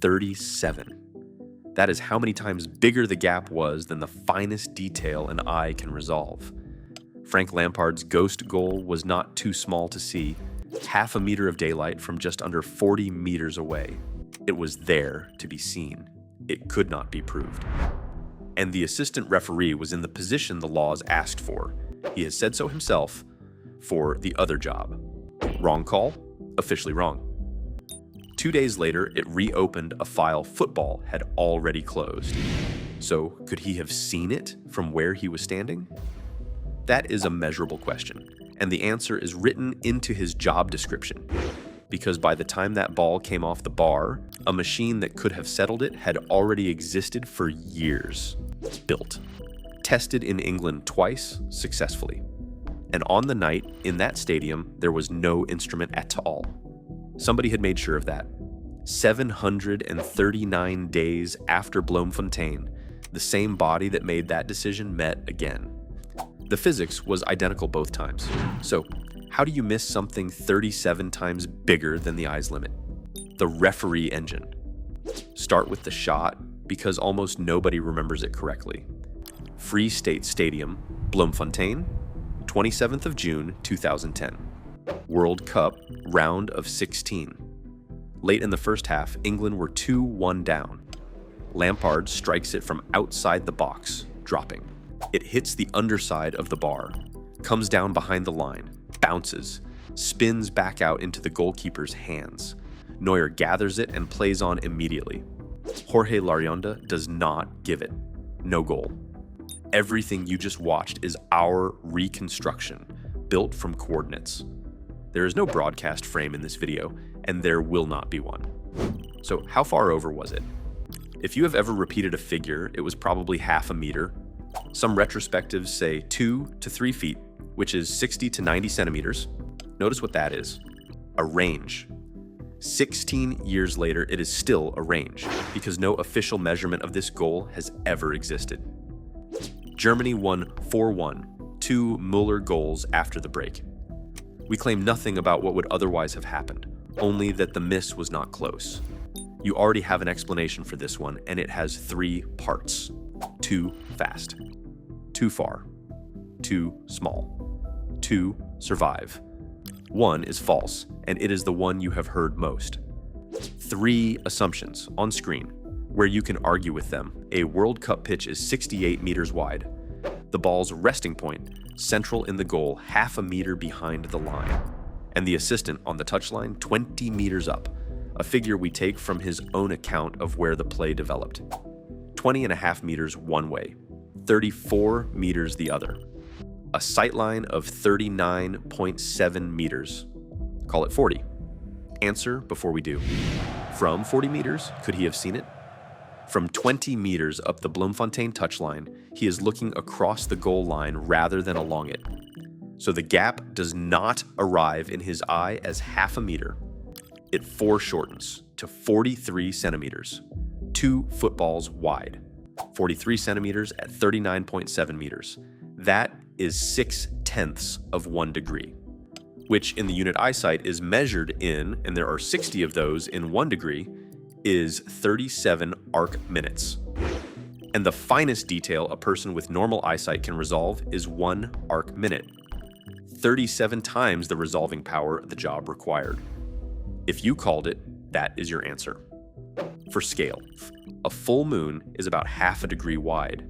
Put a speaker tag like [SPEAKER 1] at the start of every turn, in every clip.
[SPEAKER 1] 37. That is how many times bigger the gap was than the finest detail an eye can resolve. Frank Lampard's ghost goal was not too small to see, half a meter of daylight from just under 40 meters away. It was there to be seen. It could not be proved. And the assistant referee was in the position the laws asked for. He has said so himself, for the other job. Wrong call? Officially wrong. 2 days later, it reopened a file football had already closed. So, could he have seen it from where he was standing? That is a measurable question, and the answer is written into his job description. Because by the time that ball came off the bar, a machine that could have settled it had already existed for years. Built. Tested in England twice, successfully. And on the night, in that stadium, there was no instrument at all. Somebody had made sure of that. 739 days after Bloemfontein, the same body that made that decision met again. The physics was identical both times. So, how do you miss something 37 times bigger than the eye's limit? The referee engine. Start with the shot, because almost nobody remembers it correctly. Free State Stadium, Bloemfontein, 27th of June, 2010. World Cup, round of 16. Late in the first half, England were 2-1 down. Lampard strikes it from outside the box, dropping. It hits the underside of the bar, comes down behind the line, bounces, spins back out into the goalkeeper's hands. Neuer gathers it and plays on immediately. Jorge Larionda does not give it. No goal. Everything you just watched is our reconstruction, built from coordinates. There is no broadcast frame in this video, and there will not be one. So how far over was it? If you have ever repeated a figure, it was probably half a meter. Some retrospectives say 2 to 3 feet, which is 60 to 90 centimeters. Notice what that is. A range. 16 years later, it is still a range, because no official measurement of this goal has ever existed. Germany won 4-1, 2 Müller goals after the break. We claim nothing about what would otherwise have happened, only that the miss was not close. You already have an explanation for this one, and it has 3 parts. Too fast. Too far. Too small. 2 survive. 1 is false, and it is the one you have heard most. 3 assumptions on screen, where you can argue with them. A World Cup pitch is 68 meters wide. The ball's resting point, central in the goal, half a meter behind the line. And the assistant on the touchline, 20 meters up, a figure we take from his own account of where the play developed. 20.5 meters one way, 34 meters the other. A sightline of 39.7 meters. Call it 40. Answer before we do. From 40 meters, could he have seen it? From 20 meters up the Bloemfontein touchline, he is looking across the goal line rather than along it. So the gap does not arrive in his eye as half a meter. It foreshortens to 43 centimeters, 2 footballs wide, 43 centimeters at 39.7 meters. That is 6/10 of 1 degree, which in the unit eyesight is measured in, and there are 60 of those in 1 degree, is 37 arcminutes. And the finest detail a person with normal eyesight can resolve is 1 arcminute, 37 times the resolving power the job required. If you called it, that is your answer. For scale, a full moon is about half a degree wide.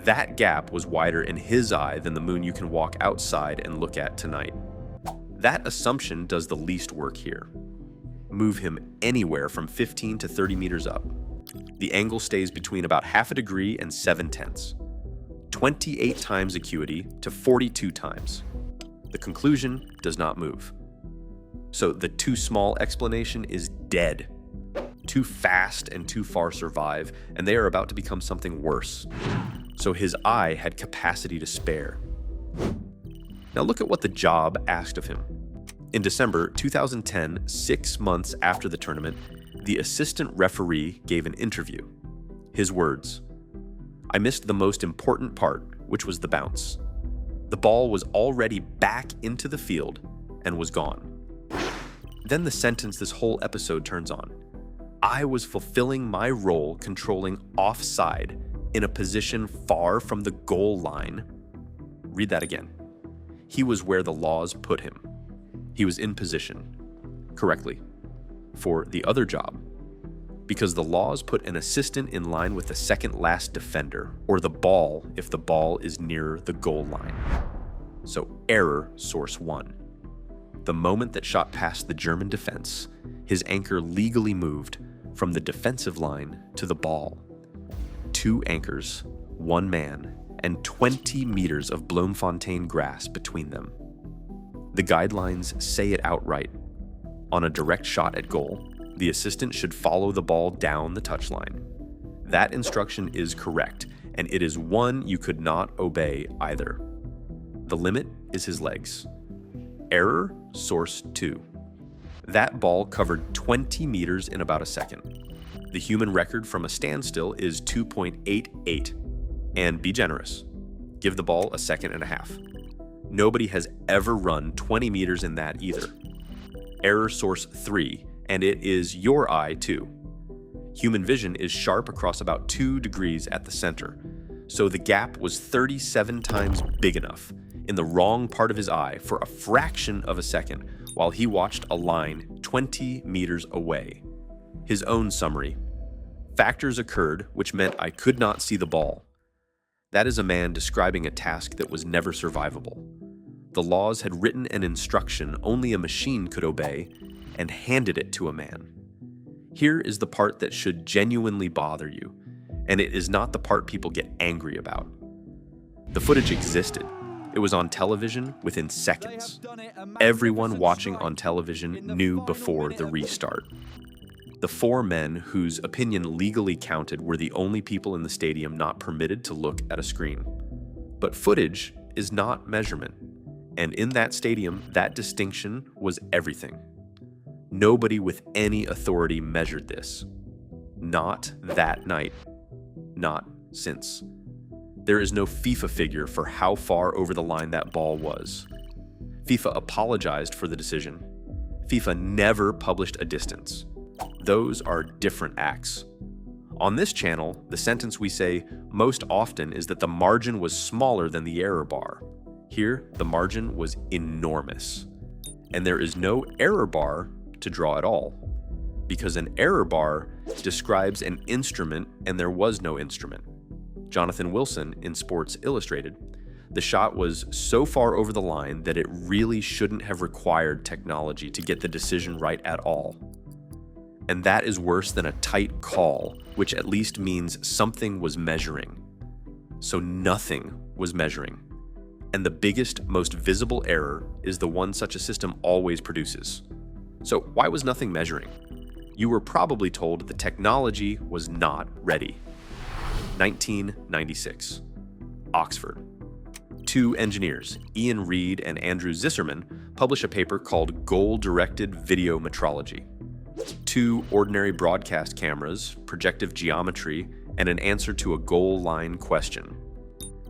[SPEAKER 1] That gap was wider in his eye than the moon you can walk outside and look at tonight. That assumption does the least work here. Move him anywhere from 15 to 30 meters up. The angle stays between about half a degree and 7/10. 28 times acuity to 42 times. The conclusion does not move. So the too small explanation is dead. Too fast and too far survive, and they are about to become something worse. So his eye had capacity to spare. Now look at what the job asked of him. In December 2010, 6 months after the tournament, the assistant referee gave an interview. His words, "I missed the most important part, which was the bounce. The ball was already back into the field and was gone." Then the sentence this whole episode turns on. I was fulfilling my role controlling offside in a position far from the goal line. Read that again. He was where the laws put him. He was in position, correctly, for the other job, because the laws put an assistant in line with the second last defender, or the ball if the ball is near the goal line. So error source 1. The moment that shot past the German defense, his anchor legally moved from the defensive line to the ball. 2 anchors, 1 man, and 20 meters of Bloemfontein grass between them. The guidelines say it outright. On a direct shot at goal, the assistant should follow the ball down the touchline. That instruction is correct, and it is one you could not obey either. The limit is his legs. Error, source 2. That ball covered 20 meters in about a second. The human record from a standstill is 2.88. And be generous. Give the ball a second and a half. Nobody has ever run 20 meters in that either. Error source 3, and it is your eye too. Human vision is sharp across about 2 degrees at the center, so the gap was 37 times big enough in the wrong part of his eye for a fraction of a second while he watched a line 20 meters away. His own summary. Factors occurred which meant I could not see the ball. That is a man describing a task that was never survivable. The laws had written an instruction only a machine could obey and handed it to a man. Here is the part that should genuinely bother you, and it is not the part people get angry about. The footage existed. It was on television within seconds. Everyone watching on television knew before the restart. The 4 men whose opinion legally counted were the only people in the stadium not permitted to look at a screen. But footage is not measurement, and in that stadium, that distinction was everything. Nobody with any authority measured this. Not that night. Not since. There is no FIFA figure for how far over the line that ball was. FIFA apologized for the decision. FIFA never published a distance. Those are different acts. On this channel, the sentence we say most often is that the margin was smaller than the error bar. Here, the margin was enormous. And there is no error bar to draw at all, because an error bar describes an instrument and there was no instrument. Jonathan Wilson in Sports Illustrated, the shot was so far over the line that it really shouldn't have required technology to get the decision right at all. And that is worse than a tight call, which at least means something was measuring. So nothing was measuring. And the biggest, most visible error is the one such a system always produces. So why was nothing measuring? You were probably told the technology was not ready. 1996. Oxford. 2 engineers, Ian Reed and Andrew Zisserman, publish a paper called Goal-Directed Video Metrology. 2 ordinary broadcast cameras, projective geometry, and an answer to a goal line question.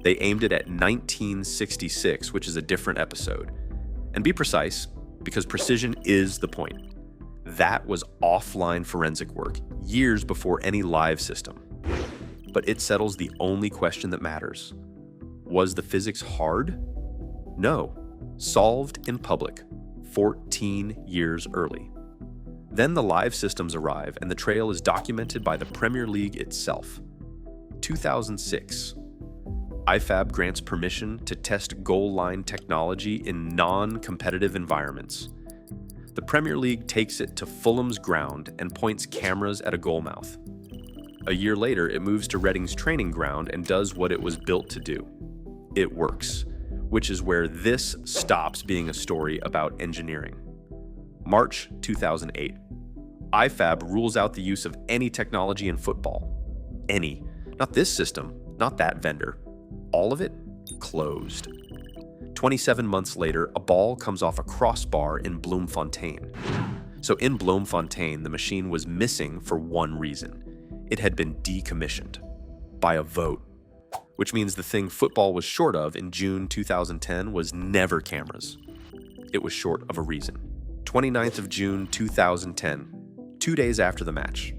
[SPEAKER 1] They aimed it at 1966, which is a different episode. And be precise, because precision is the point. That was offline forensic work, years before any live system. But it settles the only question that matters. Was the physics hard? No. Solved in public, 14 years early. Then the live systems arrive and the trail is documented by the Premier League itself. 2006. IFAB grants permission to test goal line technology in non-competitive environments. The Premier League takes it to Fulham's ground and points cameras at a goal mouth. A year later, it moves to Reading's training ground and does what it was built to do. It works, which is where this stops being a story about engineering. March 2008. IFAB rules out the use of any technology in football. Any. Not this system, not that vendor. All of it closed. 27 months later, a ball comes off a crossbar in Bloemfontein. So in Bloemfontein, the machine was missing for one reason. It had been decommissioned by a vote, which means the thing football was short of in June 2010 was never cameras. It was short of a reason. 29th of June 2010, 2 days after the match.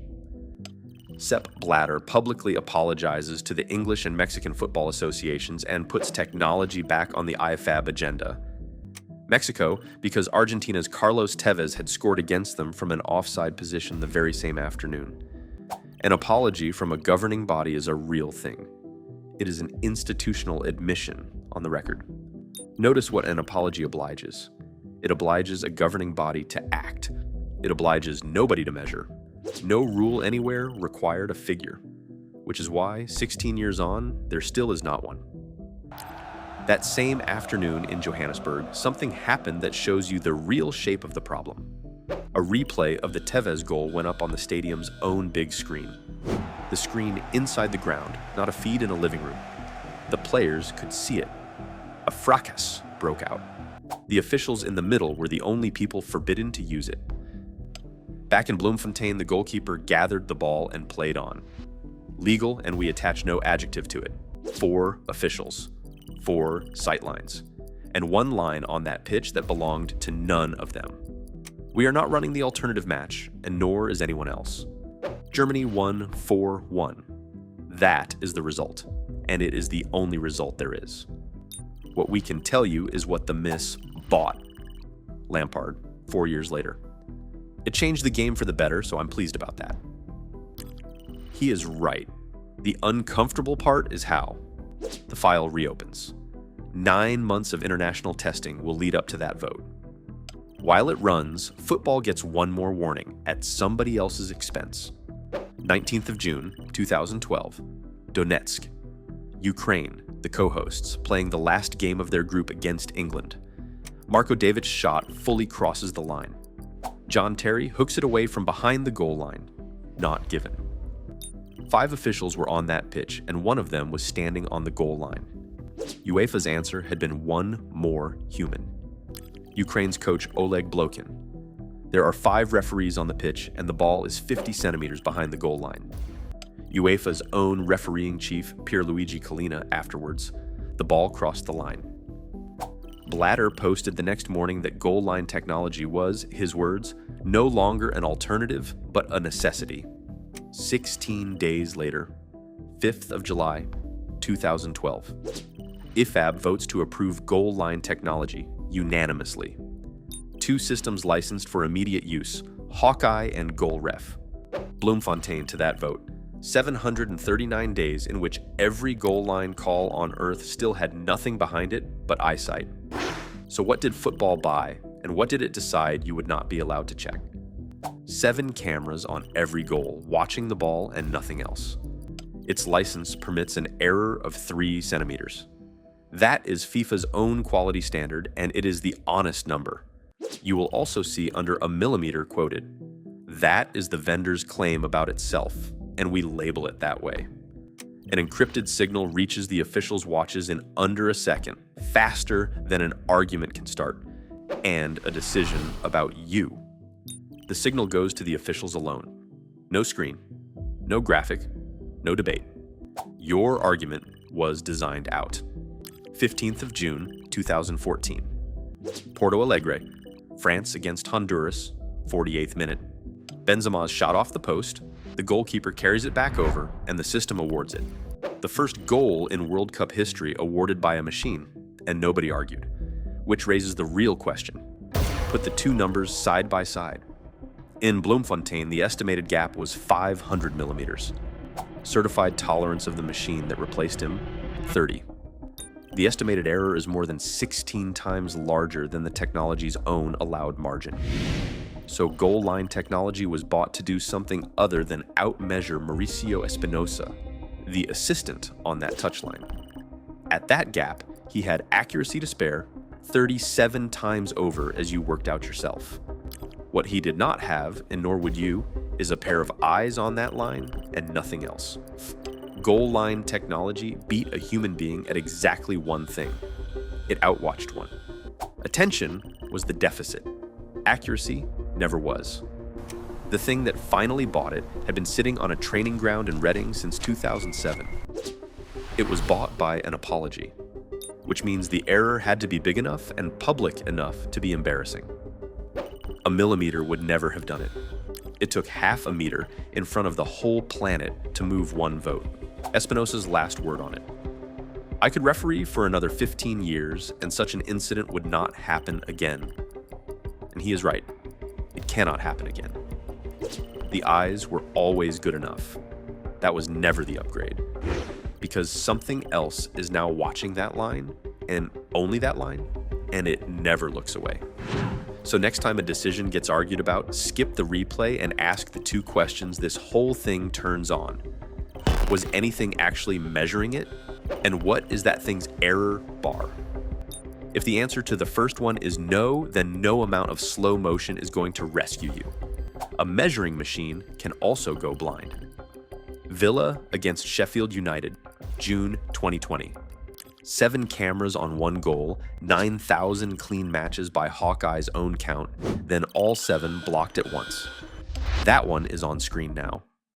[SPEAKER 1] Sepp Blatter publicly apologizes to the English and Mexican football associations and puts technology back on the IFAB agenda. Mexico, because Argentina's Carlos Tevez had scored against them from an offside position the very same afternoon. An apology from a governing body is a real thing. It is an institutional admission on the record. Notice what an apology obliges. It obliges a governing body to act. It obliges nobody to measure. No rule anywhere required a figure, which is why, 16 years on, there still is not one. That same afternoon in Johannesburg, something happened that shows you the real shape of the problem. A replay of the Tevez goal went up on the stadium's own big screen. The screen inside the ground, not a feed in a living room. The players could see it. A fracas broke out. The officials in the middle were the only people forbidden to use it. Back in Bloemfontein, the goalkeeper gathered the ball and played on. Legal, and we attach no adjective to it. 4 officials, 4 sightlines, and 1 line on that pitch that belonged to none of them. We are not running the alternative match, and nor is anyone else. Germany won 4-1. That is the result, and it is the only result there is. What we can tell you is what the miss bought. Lampard, 4 years later. It changed the game for the better, so I'm pleased about that. He is right. The uncomfortable part is how. The file reopens. 9 months of international testing will lead up to that vote. While it runs, football gets one more warning at somebody else's expense. 19th of June, 2012, Donetsk. Ukraine, the co-hosts, playing the last game of their group against England. Marko David's shot fully crosses the line. John Terry hooks it away from behind the goal line. Not given. 5 officials were on that pitch, and one of them was standing on the goal line. UEFA's answer had been one more human. Ukraine's coach Oleg Blokin. There are 5 referees on the pitch, and the ball is 50 centimeters behind the goal line. UEFA's own refereeing chief, Pierluigi Collina, afterwards. The ball crossed the line. Blatter posted the next morning that goal line technology was, his words, no longer an alternative, but a necessity. 16 days later, 5th of July, 2012. IFAB votes to approve goal line technology unanimously. 2 systems licensed for immediate use, Hawkeye and GoalRef. Bloemfontein to that vote. 739 days in which every goal line call on Earth still had nothing behind it but eyesight. So what did football buy, and what did it decide you would not be allowed to check? 7 cameras on every goal, watching the ball and nothing else. Its license permits an error of 3 centimeters. That is FIFA's own quality standard, and it is the honest number. You will also see under a millimeter quoted. That is the vendor's claim about itself, and we label it that way. An encrypted signal reaches the officials' watches in under a second, faster than an argument can start, and a decision about you. The signal goes to the officials alone. No screen, no graphic, no debate. Your argument was designed out. 15th of June, 2014. Porto Alegre, France against Honduras, 48th minute. Benzema's shot off the post, the goalkeeper carries it back over, and the system awards it. The first goal in World Cup history awarded by a machine, and nobody argued. Which raises the real question. Put the 2 numbers side by side. In Bloemfontein, the estimated gap was 500 millimeters. Certified tolerance of the machine that replaced him, 30. The estimated error is more than 16 times larger than the technology's own allowed margin. So goal line technology was bought to do something other than outmeasure Mauricio Espinosa, the assistant on that touchline. At that gap, he had accuracy to spare 37 times over as you worked out yourself. What he did not have, and nor would you, is a pair of eyes on that line and nothing else. Goal line technology beat a human being at exactly one thing. It outwatched one. Attention was the deficit. Accuracy never was. The thing that finally bought it had been sitting on a training ground in Reading since 2007. It was bought by an apology, which means the error had to be big enough and public enough to be embarrassing. A millimeter would never have done it. It took half a meter in front of the whole planet to move one vote. Espinosa's last word on it. I could referee for another 15 years and such an incident would not happen again. And he is right. It cannot happen again. The eyes were always good enough. That was never the upgrade. Because something else is now watching that line, and only that line, and it never looks away. So next time a decision gets argued about, skip the replay and ask the two questions this whole thing turns on. Was anything actually measuring it? And what is that thing's error bar? If the answer to the first one is no, then no amount of slow motion is going to rescue you. A measuring machine can also go blind. Villa against Sheffield United, June 2020. 7 cameras on one goal, 9,000 clean matches by Hawkeye's own count, then all 7 blocked at once. That one is on screen now.